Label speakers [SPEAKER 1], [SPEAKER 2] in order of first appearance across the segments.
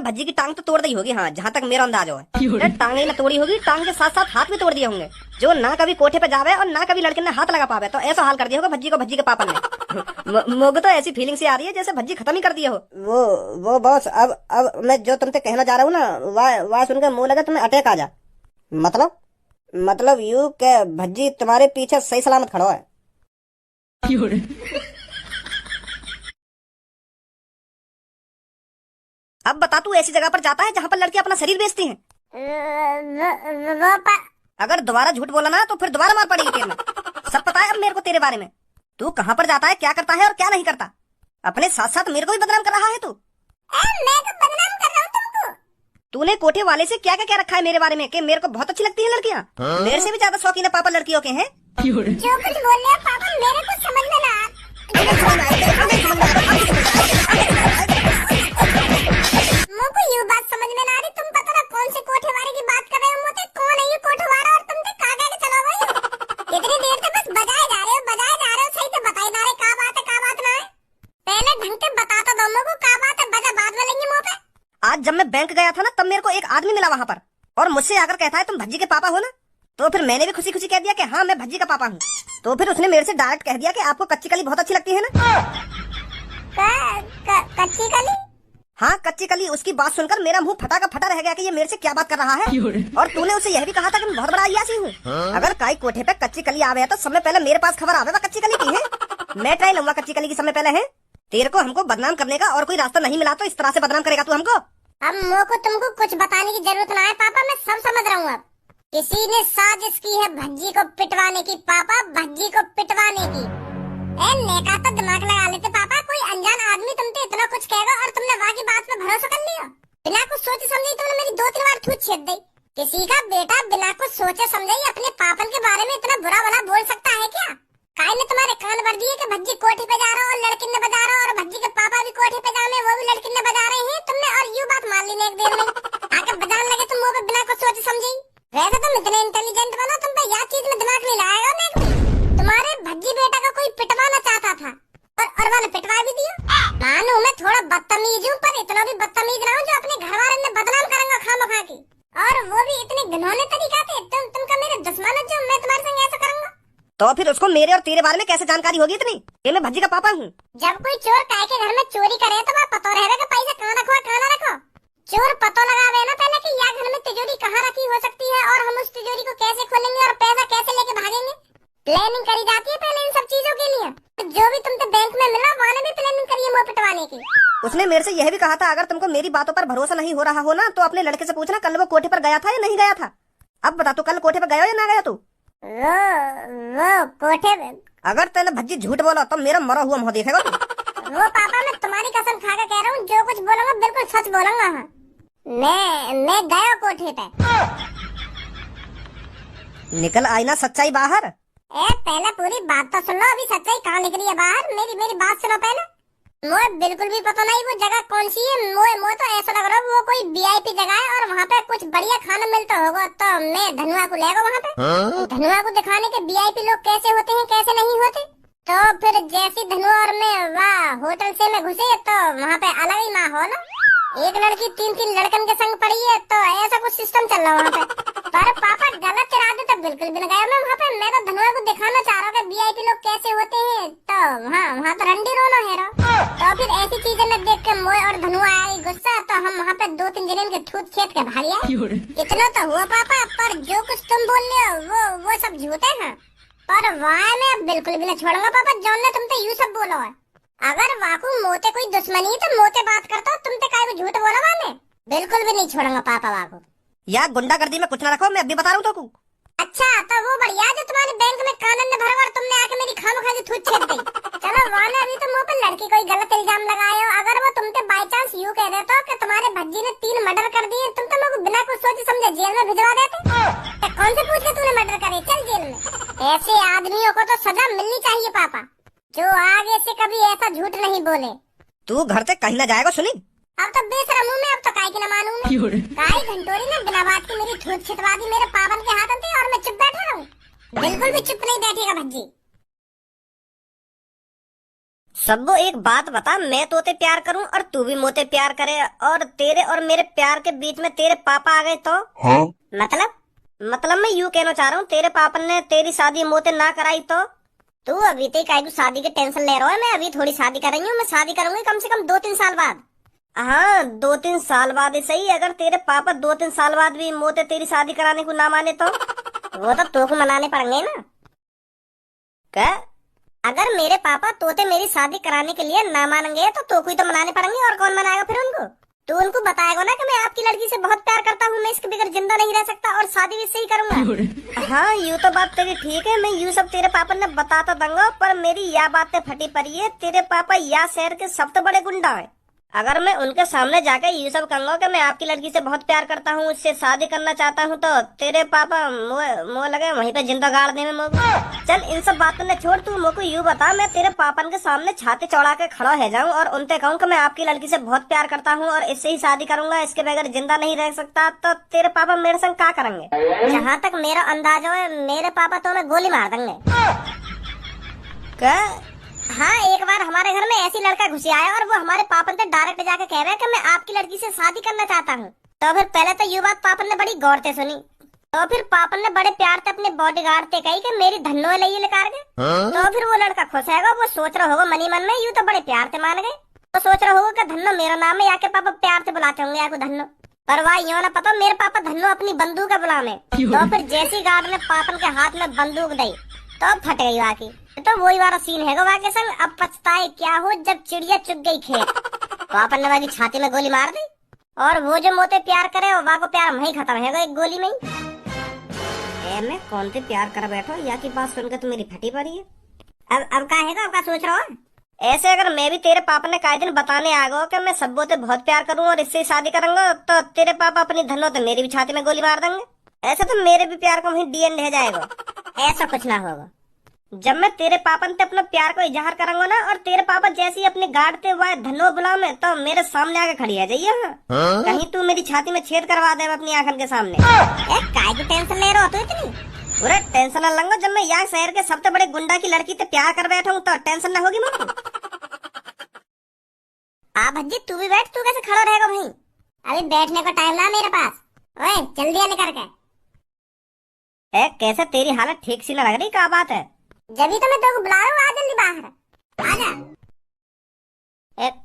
[SPEAKER 1] ने भज्जी की टांग तो तोड़ दी होगी, हाँ जहाँ तक मेरा अंदाज है। टांग ही ना तोड़ी होगी, टांग के साथ साथ हाथ भी तोड़ दिए होंगे, जो ना कभी कोठे पे जावे और ना कभी लड़के ने हाथ लगा पावे। तो ऐसा हाल कर दिया होगा भज्जी को भज्जी के पापा ने। मुझे तो ऐसी फीलिंग सी आ रही है जैसे भज्जी खत्म ही कर दिए हो। वो बॉस, अब मैं जो तुमसे कहना चाह रहा हूँ ना, वह सुनकर मुंह लगा तुम्हें अटैक आ जा। मतलब यू के भज्जी तुम्हारे पीछे सही सलामत खड़ा है। अब बता, तू ऐसी जगह पर जाता है जहाँ पर लड़की अपना शरीर बेचती हैं? अगर दोबारा झूठ बोला ना तो फिर दोबारा मार पड़ेगी तेरे में। सब पता है अब मेरे को तेरे बारे में। तू कहाँ पर जाता है, क्या करता है और क्या नहीं करता। अपने साथ साथ मेरे को भी बदनाम कर रहा है तू।
[SPEAKER 2] मैं तो बदनाम कर रहा हूँ तुमको।
[SPEAKER 1] तूने कोठे वाले से क्या क्या रखा है मेरे बारे में कि मेरे को बहुत अच्छी लगती है लड़कियाँ? मेरे से भी ज्यादा शौकीन है पापा लड़कियों के हैं।
[SPEAKER 2] जो कुछ बोल रहे हैं पापा मेरे को समझ में ना मुझको ये बात समझ में ना आ रही। तुम पता ना कौन से कोठे वाले की बात कर रहे हो। मुझे कौन है ये कोठे वाला और तुम तो कागा के चलो भाई। इतनी देर से बस बजाए जा रहे हो सही से बताई जा रहे क्या बात ना है। पहले ढंग से बता तो दो मुझको क्या बात है, बजा बाद में लेंगे मुंह पे।
[SPEAKER 1] आज जब मैं बैंक गया था ना तब मेरे को एक आदमी मिला वहाँ पर और मुझसे आकर कहता है तुम भज्जी के पापा हो ना। तो फिर मैंने भी खुशी खुशी कह दिया कि हाँ मैं भज्जी का पापा हूँ। तो फिर उसने मेरे से डायरेक्ट कह दिया कि आपको कच्ची कली बहुत अच्छी लगती है ना।
[SPEAKER 2] कच्ची कली?
[SPEAKER 1] हाँ कच्ची कली। उसकी बात सुनकर मेरा मुंह फटा का फटा रह गया कि ये मेरे से क्या बात कर रहा है। और तूने उसे यह भी कहा था कि मैं बहुत बड़ा अय्यासी हूँ। अगर काई कोठे पे कच्ची कली आवे तो समय पहले मेरे पास खबर आवे कच्ची कली की है। मैं ट्राई लूंगा कच्ची कली की समय पहले है। तेरे को हमको बदनाम करने का और कोई रास्ता नहीं मिला तो इस तरह से बदनाम करेगा तू हमको।
[SPEAKER 2] अब मुझको तुमको कुछ बताने की जरूरत ना है पापा, मैं सब समझ रहा हूँ। अब किसी ने साजिश की है भज्जी को पिटवाने की पापा, भज्जी को पिटवाने की। नेका तो दिमाग लगा लेते पापा। कोई अनजान आदमी तुमसे इतना कुछ कहेगा और तुमने वहाँ की बात पे भरोसा कर लिया। बिना कुछ सोचे समझे तुमने मेरी 2-3 बार थूत छेद दी। किसी का बेटा बिना कुछ सोचे समझे अपने पापन के बारे में इतना बुरा भला बोल सकता है क्या? काय ने तुम्हारे कान भर दिए कि भज्जी कोठी पे जा रहा और लड़की ने बजा रहा और भज्जी के पापा भी कोठी पे जाने वो भी लड़की ने बजा रहे हैं तुमने। और यू बात मान ली एक देर में आकर बजाने लगे तुम मुँह पे बिना कुछ सोचे समझे। वैसे तुम इतने इंटेलिजेंट बनो, तुम पे यह चीज में दिमाग नहीं लाएगा ना। तुम्हारे भज्जी बेटा का कोई पिटवाना चाहता था और वाले पिटवा भी दिया। मानो मैं थोड़ा बदतमीज हूँ पर इतना भी बदतमीज ना हूँ जो अपने घर वाले ने बदनाम करूंगा खामखा की, और वो भी इतने घिनौने तरीका से। तुम का मेरे दुश्मन जो मैं तुम्हारे संग ऐसा करूंगा।
[SPEAKER 1] तो फिर उसको मेरे और तेरे बारे में कैसे जानकारी होगी इतनी कि मैं भज्जी का पापा हूँ?
[SPEAKER 2] जब कोई चोर काय के घर में चोरी करे तो वह पता रहेगा कि पैसा कहाँ रखो कहाँ ना रखो। चोर पता लगावे ना पहले कि यह घर में तिजोरी कहाँ रखी हो सकती है और हम उस तिजोरी को कैसे खोलेंगे और पैसा कैसे लेके भागेंगे। प्लानिंग करी जाती है पहले इन सब चीजों के लिए। तो जो भी तुमसे बैंक में मिला वहाँ भी प्लानिंग करी है मुँह पिटवाने की।
[SPEAKER 1] उसने मेरे से यह भी कहा था अगर तुमको मेरी बातों पर भरोसा नहीं हो रहा हो ना तो अपने लड़के से पूछना कल वो कोठे पर गया था या नहीं गया था। अब बता तू कल कोठे पर गया या ना गया तू?
[SPEAKER 2] वो कोठे पे
[SPEAKER 1] अगर तेने भज्जी झूठ बोला तो मेरा मरा हुआ मुँह देखेगा तू।
[SPEAKER 2] वो पापा मैं तुम्हारी कसम खा के कह रहा हूँ जो कुछ बोलूंगा बिल्कुल सच बोलूंगा। हाँ मैं गया कोठे पे।
[SPEAKER 1] निकल आई ना सच्चाई बाहर।
[SPEAKER 2] पहले पूरी बात तो सुन लो, अभी सच्चाई कहाँ निकली है बाहर। मेरी बात सुनो पहले। मुझे बिल्कुल भी पता नहीं वो जगह कौन सी है। मुझे तो ऐसा लग रहा है वो कोई वीआईपी जगह है और वहाँ पे कुछ बढ़िया खाना मिलता होगा। तो मैं धनुआ को लेगा वहाँ पे। धनुआ को दिखाने के वीआईपी लोग कैसे होते हैं कैसे नहीं होते। तो फिर जैसी धनुआ और मैं वहाँ होटल से में घुसे तो वहाँ पे अलग ही माहौल। एक लड़की 3 लड़कन के संग पड़ी है तो ऐसा कुछ सिस्टम चल रहा है वहाँ पे। पर पापा गलत इरादे तो बिल्कुल भी न गया मैं वहाँ पे। मैं तो धनुआ को दिखाना चाह रहा हूँ वीआईपी लोग कैसे होते हैं। तो वहाँ तो रंडी रोना है। तो फिर ऐसी चीजें में देख के मोए और धनुआ आई गुस्सा तो हम वहाँ पे 2-3 जने के ठूट खेत के भाग गए। इतना तो हुआ पापा, पर जो कुछ तुम बोल रहे हो वो सब झूठे हैं। पर वहाँ मैं बिल्कुल भी न छोड़ूंगा पापा। जॉन ने तुमसे यूँ सब बोला है। अगर वाकू मोते कोई दुश्मनी तो मोते बात करता तुम तो काय झूठ बोला वाले। बिल्कुल भी नहीं छोड़ूंगा पापा वाकू।
[SPEAKER 1] यार गुंडागर्दी में कुछ ना रखो, मैं अभी बता रहा हूँ तो।
[SPEAKER 2] अच्छा तो वो बढ़िया जो तुम्हारे बैंक में कानून ने भरा और तुमने आके मेरी खामखा की थूत छेद दी। चलो वाने अभी तो मुँह पे लड़की कोई गलत इल्जाम लगाए हो। अगर वो तुमसे बाई चांस यूँ कह देता कि तुम्हारे भज्जी ने 3 मर्डर कर दिए तुम तो मुझे बिना कुछ सोचे समझे जेल में भिजवा देते। तो कौन से पूछ के तूने मर्डर करे, चल जेल में। ऐसे आदमियों को तो सजा मिलनी चाहिए पापा जो आगे से कभी ऐसा झूठ नहीं बोले।
[SPEAKER 1] तू घर से कहीं ना जाएगा सुनी।
[SPEAKER 2] अब तो बेशरम हूँ मैं, अब तो काय की न मानूं मैं। काय घंटोरी ने बिना बात की मेरी थूत छिटवा दी मेरे पावन के हाथों से और मैं चुप बैठा रहूं। बिल्कुल भी चुप नहीं बैठेगा भज्जी।
[SPEAKER 1] सबो एक बात बता, मैं तोते प्यार करूं और तू भी मोते प्यार करे और तेरे और मेरे प्यार के बीच में तेरे पापा आ गए तो?
[SPEAKER 3] हाँ?
[SPEAKER 1] मतलब मैं यूं कहना चाह रहा हूँ, तेरे पापा ने तेरी शादी मोते ना कराई तो? तू अभी तक काहे को शादी की टेंशन ले रहा है? मैं अभी थोड़ी शादी कर रही हूँ, मैं शादी करूंगी कम से कम 2-3 साल बाद। हाँ 2-3 साल बाद ही सही, अगर तेरे पापा 2-3 साल बाद भी मोते तेरी शादी कराने को ना माने तो? वो तो को मनाने पड़ेंगे ना। क्या? अगर मेरे पापा तोते मेरी शादी कराने के लिए ना मानेंगे तो को ही तो मनाने पड़ेंगे, और कौन मनाएगा फिर उनको? तू उनको बताएगा ना कि मैं आपकी लड़की से बहुत प्यार करता हूँ, मैं इसके बगैर जिंदा नहीं रह सकता और शादी भी इससे ही करूंगा। हाँ यूँ तो बात तेरी ठीक है, मैं यूँ सब तेरे पापा ने बताता दूंगा, पर मेरी यह बातें फटी पड़ी है, तेरे पापा या शहर के सबसे बड़े गुंडा है। अगर मैं उनके सामने जाकर ये सब कहूंगा कि मैं आपकी लड़की से बहुत प्यार करता हूँ, उससे शादी करना चाहता हूँ, तो तेरे पापा मुँह लगे वहीं पे जिंदा गाड़ देने में। चल इन सब बातों ने छोड़, तू मुझको यूँ बता, मैं तेरे पापा के सामने छाती चौड़ा के खड़ा है जाऊँ और उनसे कहूँ कि मैं आपकी लड़की से बहुत प्यार करता हूँ और इससे ही शादी करूंगा, इसके बगैर जिंदा नहीं रह सकता, तो तेरे पापा मेरे संग क्या करेंगे? जहाँ तक मेरा अंदाजा है, मेरे पापा तो मैं गोली मार देंगे। क्या? हाँ एक बार हमारे घर में ऐसी लड़का घुस आया और वो हमारे पापा से डायरेक्ट जाकर कह रहा है कि मैं आपकी लड़की से शादी करना चाहता हूँ। तो फिर पहले तो ये बात पापा ने बड़ी गौर से सुनी, तो फिर पापा ने बड़े प्यार से अपने बॉडीगार्ड से कही कि मेरी धन्नो ले लेकर गए। तो फिर वो लड़का खुश है, वो सोच रहा होगा मनी मन में, यूँ तो बड़े प्यार से मान गए, तो सोच रहा होगा कि धन्नो मेरा नाम है, या के पापा प्यार से बुलाते होंगे या धन्नो, पर वाह यूँ ना पता मेरे पापा धन्नो अपनी बंदूक बुलाने। तो फिर जैसी गार्ड ने पापन के हाथ में बंदूक दी तो फट गई वाकी। तो वही वाला सीन है वहाँ के संग, अब पछताए क्या हो जब चिड़िया चुग गई खेत। पापन ने वाली छाती में गोली मार दी और वो जो मोते प्यार करे वहाँ को प्यार वहीं खत्म है एक गोली में ही। मैं कौन से प्यार कर बैठो, या की बात सुनकर तो मेरी फटी पड़ी है। अब क्या है, अब क्या सोच रहा हो? ऐसे अगर मैं भी तेरे पापा ने काहे दिन बताने आ गया कि मैं सबो से बहुत प्यार करूँ और इससे शादी करूंगा, तो तेरे पापा अपनी धनो तो मेरी भी छाती में गोली मार देंगे। ऐसे तो मेरे भी प्यार को वहीं डीएन रह जाएगा। ऐसा कुछ ना होगा, जब मैं तेरे पापा से अपना प्यार को इजहार करूंगा ना, और तेरे पापा जैसे ही अपने गार्ड से वह धनो बुला में, तो मेरे सामने आके खड़ी है जाइए। हाँ? कहीं तू मेरी छाती में छेद करवा दे अपनी आंखन के सामने। काय की टेंशन ले रहा हो तू इतनी? पूरा टेंशन न लंगो, जब मैं यहाँ शहर के सबसे बड़े गुंडा की लड़की से प्यार कर बैठा हूँ तो टेंशन न होगी मुझको। आ भज्जी तू भी बैठ, तू कैसे खड़ा रहेगा भाई?
[SPEAKER 2] अभी बैठने का टाइम ना मेरे पास, ओए जल्दी आ लेकर के।
[SPEAKER 1] कैसे तेरी हालत ठीक सी न लग रही, क्या बात है?
[SPEAKER 2] जब तो मैं तेरे बुला रहा हूँ, आ जल्दी बाहर आजा।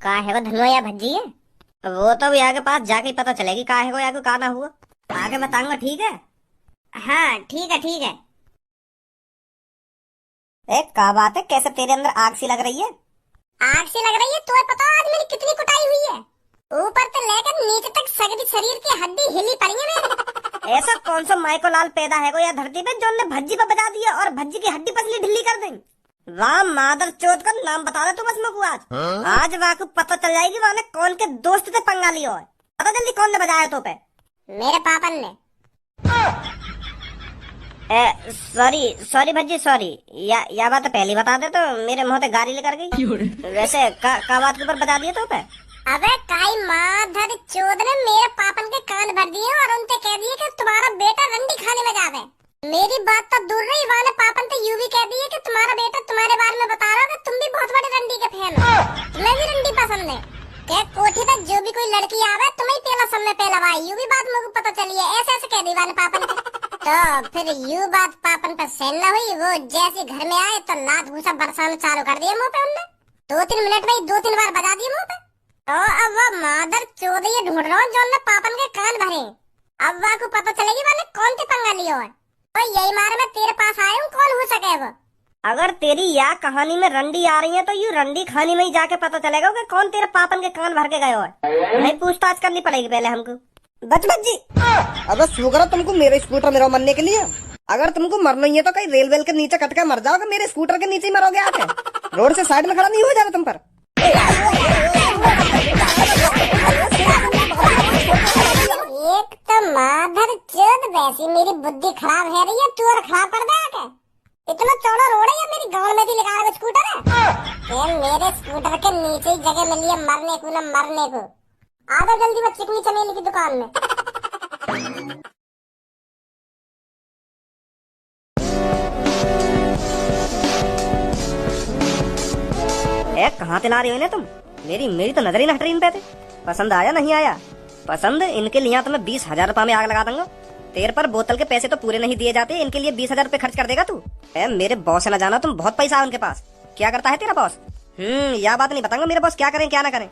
[SPEAKER 1] का है वो धनो या भज्जी है? वो तो यहाँ के पास जाके पता चलेगी का है वो या का ना हुआ, आगे बताऊंगा, ठीक है?
[SPEAKER 2] हाँ ठीक है ठीक है।
[SPEAKER 1] क्या बात है, कैसे तेरे अंदर आग सी लग रही है?
[SPEAKER 2] आग सी लग रही है? तो पता आज मेरी कितनी कुटाई हुई है, ऊपर से लेकर नीचे तक सगरी शरीर की हड्डी हिली पड़ी है मेरी।
[SPEAKER 1] ऐसा कौन सा माइको लाल पैदा है या धरती पे जो ने भज्जी पे बजा दिया और भज्जी की हड्डी पसली ढिल्ली कर देंगे? वाह मादर चोद का नाम बता दे तू बस मुझको आज वाह को पता चल जाएगी वहाँ कौन के दोस्त से पंगा लिया है। पता जल्दी कौन ने बजाया तो पे?
[SPEAKER 2] मेरे पापा ने।
[SPEAKER 1] सॉरी भज्जी सॉरी, या बात पहले बता दे तो मेरे मुंह पे गाड़ी लेकर गई। वैसे का बात के ऊपर बता दिया तो पे?
[SPEAKER 2] अबे काई माधर चोद ने मेरे पापन के कान भर दिए और उनसे कह दिए कि तुम्हारा बेटा रंडी खाने में जावे। मेरी बात तो दूर रही, वाले पापन तो यूं भी कह दिए कि तुम्हारा बेटा तुम्हारे बारे में बता रहा है कि तुम भी बहुत बड़े रंडी के फैन हो, तुम्हें भी रंडी पसंद है क्या? कोठी तक जो भी कोई लड़की आवे तुम्हें पहला समय पहला भाई, यूं भी बात मुझे पता चली है, ऐसे ऐसे कह दी वाले पापन तो फिर यूं बात पापन पर सहन न हुई, वो जैसे घर में आए तो लात भूसा बरसाना चालू कर दिया मुँह पे उनने। 2-3 मिनट में 2-3 बार बजा दिए मुँह पे। तो अब वो मादर चोद ये ढूंढ रहा हूँ जो ने पापन के कान भरे, अब वहाँ को पता चलेगी वाले कौन सी पंगा लिया है। तो यही मारे मैं तेरे पास आया हूँ, कौन हो सके वो?
[SPEAKER 1] अगर तेरी या कहानी में रंडी आ रही है तो यू रंडी खानी में ही जाके पता चलेगा कि कौन तेरे पापन के कान भर के गए है। नहीं पूछताछ करनी पड़ेगी पहले हमको।
[SPEAKER 4] बच जी, अब शुक्र तुमको मेरे स्कूटर मेरा मरने के लिए। अगर तुमको मरना ही है तो कहीं रेल वेल के नीचे कट के मर जाओगे, मेरे स्कूटर के नीचे ही मरोगे आके। रोड से साइड में खड़ा नहीं हो जाएगा तुम पर।
[SPEAKER 2] एक तो माधर चोद वैसी मेरी बुद्धि खराब है रही है, तू और खराब कर दे आके। इतना चौड़ा रोड है या मेरी गांव में भी लगा स्कूटर है? मेरे स्कूटर के नीचे ही जगह मिली है मरने को न मरने को। आधा जल्दी मैं चिकनी चमेली की दुकान में।
[SPEAKER 1] कहाँ हाथ हिला रही हो ना तुम? मेरी मेरी तो नजर ही न हट रही इन पे थे। पसंद आया नहीं आया? पसंद इनके लिए तो मैं 20,000 रुपए में आग लगा दूंगा। तेरे पर बोतल के पैसे तो पूरे नहीं दिए जाते, इनके लिए 20,000 रुपए खर्च कर देगा तू? मेरे बॉस से न जाना तुम, बहुत पैसा है उनके पास। क्या करता है तेरा बॉस? यह बात नहीं बताऊंगा मेरे बॉस क्या करें क्या ना करें।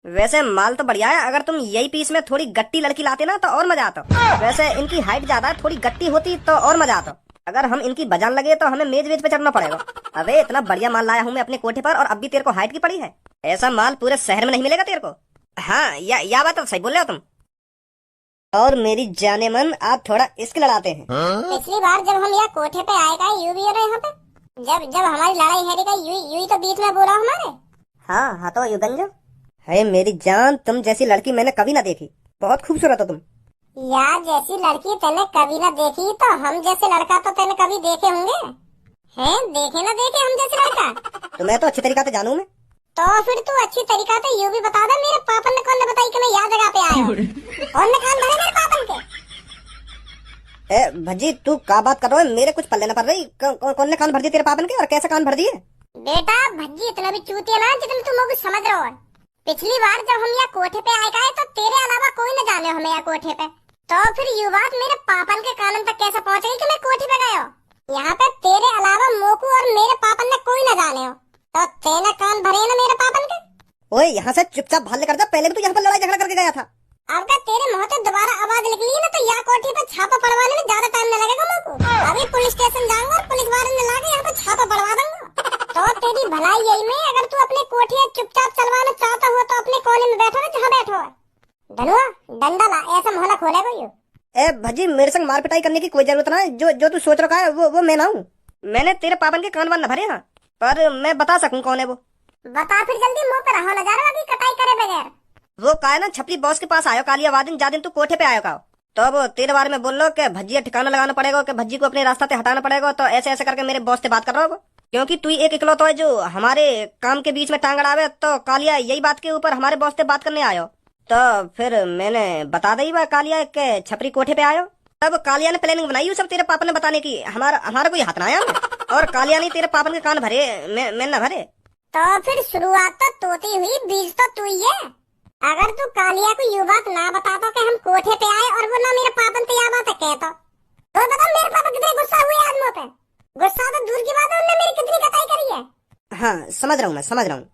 [SPEAKER 1] वैसे माल तो बढ़िया है, अगर तुम यही पीस में थोड़ी गट्टी लड़की लाते ना तो और मजा आता। वैसे इनकी हाइट ज्यादा है, थोड़ी गट्टी होती तो और मजा आता। अगर हम इनकी बजान लगे तो हमें मेज वेज पे चढ़ना पड़ेगा। अबे इतना बढ़िया माल लाया हूँ मैं अपने कोठे पर और अब भी तेरे को हाइट की पड़ी है? ऐसा माल पूरे शहर में नहीं मिलेगा तेरे को। हाँ या बात तो सही बोल रहे हो तुम। और मेरी जाने मन आप थोड़ा इश्क लड़ाते हैं।
[SPEAKER 2] पिछली बार जब हम यहाँ कोठे पे आए का यू भी हो रहे यहाँ पे, जब हमारी लड़ाई है का यू ही तो बीच में बोला हमारे।
[SPEAKER 1] हाँ तो यू बन जाओ। है मेरी जान, तुम जैसी लड़की मैंने कभी ना देखी, बहुत खूबसूरत हो तुम।
[SPEAKER 2] यार जैसी लड़की तैने कभी ना देखी तो हम जैसे लड़का तो तैने कभी देखे होंगे? हैं देखे ना देखे हम जैसे लड़का?
[SPEAKER 1] तो मैं तो अच्छी तरीका से जानू मैं।
[SPEAKER 2] तो फिर तू अच्छी तरीका से यू भी बता दे, मेरे पापन ने कौन ने बताई कि मैं यहाँ जगह पे आया हूँ? कौन ने कान भरे मेरे पापन के?
[SPEAKER 1] भज्जी तू क्या बात कर रहा है? मेरे कुछ पल्ले न पड़ रही। कौन ने कान भर दिए तेरे पापन के और कैसे कान भर दिए?
[SPEAKER 2] बेटा भज्जी इतना भी चूतिया ना जितना तुम लोग समझ रहे हो। पिछली बार जब हम यहाँ कोठे पे आए गए तो तेरे अलावा कोई न जाने हमें यहाँ कोठे पे। तो फिर ये बात मेरे पापन के कानन तक कैसे पहुँच गई कि मैं कोठे पे गया हूँ? यहाँ पे तेरे अलावा मोकू और मेरे पापन ने कोई न जाने हो, तो तेने कान भरे ना मेरे पापन के?
[SPEAKER 1] ओए यहाँ से चुपचाप भाग कर जा, पहले भी तो यहाँ पर लड़ाई झगड़ा करके गया था।
[SPEAKER 2] अब का तेरे मुंह से दोबारा आवाज निकली ना तो यहाँ कोठी पे छापा पड़वाने में ज्यादा टाइम न लगेगा मोकू। अभी पुलिस स्टेशन जाऊंगा और पुलिस वाले ने लाके यहाँ पे छापा पड़वा दूंगा। तो तेरी भलाई यही में, अगर तू अपने कोठी चुपचाप चलवाना चाहता हो तो अपने कोने में बैठो ना जहाँ बैठो है। धनुआ डंडा ला, ऐसा मोहल्ला खोलेगा यू।
[SPEAKER 1] भजी मेरे संग मार पिटाई करने की कोई जरूरत ना है। जो तू सोच रखा है वो मैं ना हूँ। मैंने तेरे पापन के कान वान न भरे, हाँ, पर मैं बता सकूं कौन है वो।
[SPEAKER 2] बता फिर जल्दी, मुंह पे रहो नजारा अभी कटाई करे बगैर।
[SPEAKER 1] वो का है ना छपरी बॉस के पास आयो कालिया वादिन जा दिन तू कोठे पे आयो का। तो अब तेरे बारे में बोल लो कि भज्जी ठिकाना लगाना पड़ेगा, कि भज्जी को अपने रास्ता से हटाना पड़ेगा। तो ऐसे ऐसे करके मेरे बॉस से बात कर रहा हो, क्योंकि तू एक इकलौता है जो हमारे काम के बीच में टांग अड़ावे। तो कालिया यही बात के ऊपर हमारे बॉस से बात करने आयो। तो फिर मैंने बता दी बा कालिया के छपरी कोठे पे आयो। तब कालिया ने प्लानिंग बनाई सब तेरे पापा ने बताने की, हमारा कोई हाथ ना आया। और कालिया ने तेरे पापन के कान भरे, मैं न भरे।
[SPEAKER 2] तो फिर शुरुआत तो तोती हुई, बीज तो तू ही है। अगर तू कालिया को ये बात ना बताता कि हम कोठे पे आए और वो ना मेरे पापन पे यह बात है कहता, तो बता मेरे पापा कितने गुस्सा हुए आदमियों पे। गुस्सा तो दूर की बात है, उन्होंने मेरी कितनी कटाई करी है।
[SPEAKER 1] हाँ समझ रहा हूँ, मैं समझ रहा हूँ।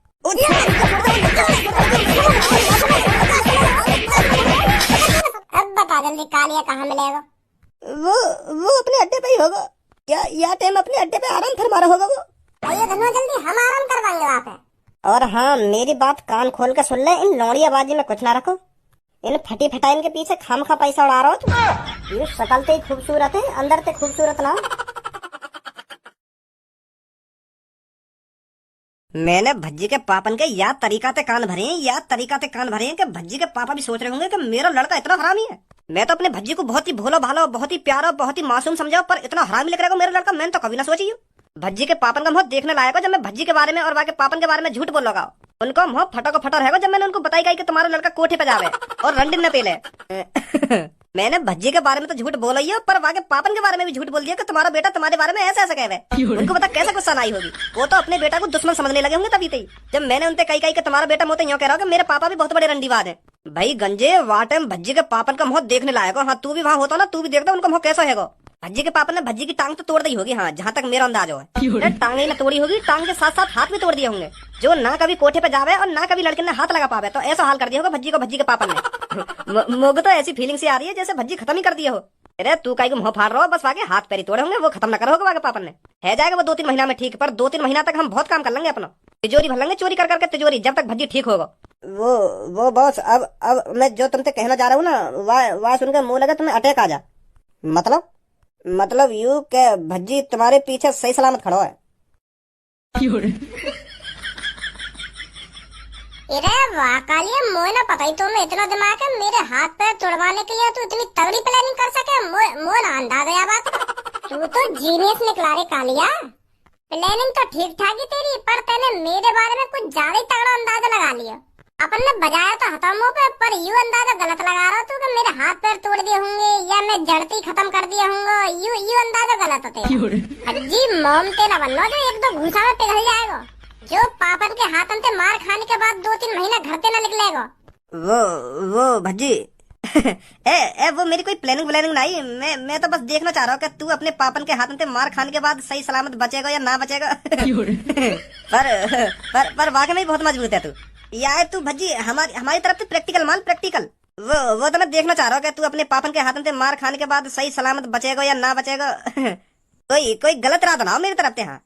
[SPEAKER 2] अब बता जल्दी कालिया कहाँ मिलेगा?
[SPEAKER 1] वो अपने अड्डे पे ही होगा। क्या यह टाइम अपने अड्डे पे आराम फरमा रहा होगा वो।
[SPEAKER 2] आइए धनुआ जल्दी, हम आराम करवाएंगे वहाँ पे।
[SPEAKER 1] और हाँ मेरी बात कान खोल के सुन ले, इन लौड़ियाबाजी में कुछ ना रखो। इन फटी फटाइन के पीछे खामखा पैसा उड़ा रहा हो तुम। ये शकल ते खूबसूरत है, अंदर ते खूबसूरत ना। मैंने भज्जी के पापन के याद तरीका ते कान भरे हैं कि भज्जी के पापा भी सोच रहे होंगे कि मेरा लड़का इतना हरामी है। मैं तो अपने भज्जी को बहुत ही भोला भाला, बहुत ही प्यारा, बहुत ही मासूम समझा, पर इतना हरामी लग रहा है मेरा लड़का मैंने तो कभी ना सोची। भज्जी के पापन का मुँह देखने लायक हो जब मैं भज्जी के बारे में और वहाँ के पापन के बारे में झूठ बोल लगा। उनको मुँह फटा को फटा रहेगा जब मैंने उनको बताई गई कि तुम्हारा लड़का कोठे पे जावे और रंडिन न पेले। मैंने भज्जी के बारे में तो झूठ बोला ही है, पर वहाँ के पापन के बारे में भी झूठ बोल दिया कि तुम्हारा बेटा तुम्हारे बारे में ऐसा कहे। उनको पता कैसे गुस्सा नहीं होगी। वो तो अपने बेटा को दुश्मन समझने लगे होंगे तभी तभी, जब मैंने उनसे कही कि तुम्हारा बेटा मुझे यूँ कह रहा हो कि मेरे पापा भी बहुत बड़े रंडीवाद है। भाई गंजे वहाँ टाइम भज्जी के पापन का मुँह देखने लायक हो। हाँ तू भी वहाँ होता ना, तू भी देखता उनका मुँह कैसा है। भज्जी के पापा ने भज्जी की टांग तो तोड़ दी होगी, हाँ जहाँ तक मेरा अंदाज है। टांग ही ना तोड़ी होगी, टांग के साथ साथ हाथ भी तोड़ दिए होंगे, जो ना कभी कोठे पे जावे और ना कभी लड़के ने हाथ लगा पावे। तो ऐसा हाल कर दिया होगा भज्जी को भज्जी के पापा ने। मुझे तो ऐसी फीलिंग सी आ रही है जैसे भज्जी खत्म ही कर दिया हो। अरे तू कहीं मुँह फाड़ रहा हो, बस वाके हाथ पैरी तोड़े होंगे, वो खत्म न करो होगा वाके पापा ने। है जाएगा वो 2-3 महीना में ठीक, पर 2-3 महीना तक हम बहुत काम कर लेंगे अपना। तिजोरी भर लेंगे चोरी कर करके तिजोरी, जब तक भज्जी ठीक होगा। वो बॉस, अब मैं जो तुमसे कहना चाह रहा हूँ ना, वह सुनकर मुँह लगा तुम्हें अटैक आ जा। मतलब यू के भज्जी तुम्हारे पीछे सही सलामत खड़ा है।
[SPEAKER 2] अरे वाह कालिया, मोए ना पता ही तो मैं इतना दिमाग है मेरे हाथ पैर तोड़वाने के लिए तू इतनी तगड़ी प्लानिंग कर सके। मोए ना अंदाज है बात। तू तो जीनियस निकला रे कालिया। प्लानिंग तो ठीक ठाक ही तेरी, पर तैने मेरे बारे में कुछ ज्यादा ही तगड़ा अंदाजा लगा लिया। अपन ने बजाया तो हथौड़ों पे, पर यू अंदाजा गलत लगा रहा तू कि मेरे हाथ पैर तोड़ दिए होंगे या मैं जड़ती खत्म कर दिया होंगे। यू अंदाजा गलत होते। जी मोम तेरा बनो जो एक दो घुसा में पिघल जाएगा। जो पापन के हाथन से मार खाने के बाद 2-3 महीना घर से न निकलेगा।
[SPEAKER 1] वो भज्जी वो मेरी कोई प्लानिंग नहीं। मैं तो बस देखना चाह रहा हूँ कि तू अपने पापन के हाथन से मार खाने के बाद सही सलामत बचेगा या ना बचेगा। पर वाकई में बहुत मजबूत है तू। या तू भज्जी हमारी तरफ से प्रैक्टिकल मान प्रैक्टिकल। वो तो मैं देखना चाह रहा हूँ कि तू अपने पापन के हाथन से मार खाने के बाद सही सलामत बचेगा या ना बचेगा। कोई गलत राह तो ना हो मेरी तरफ से। हाँ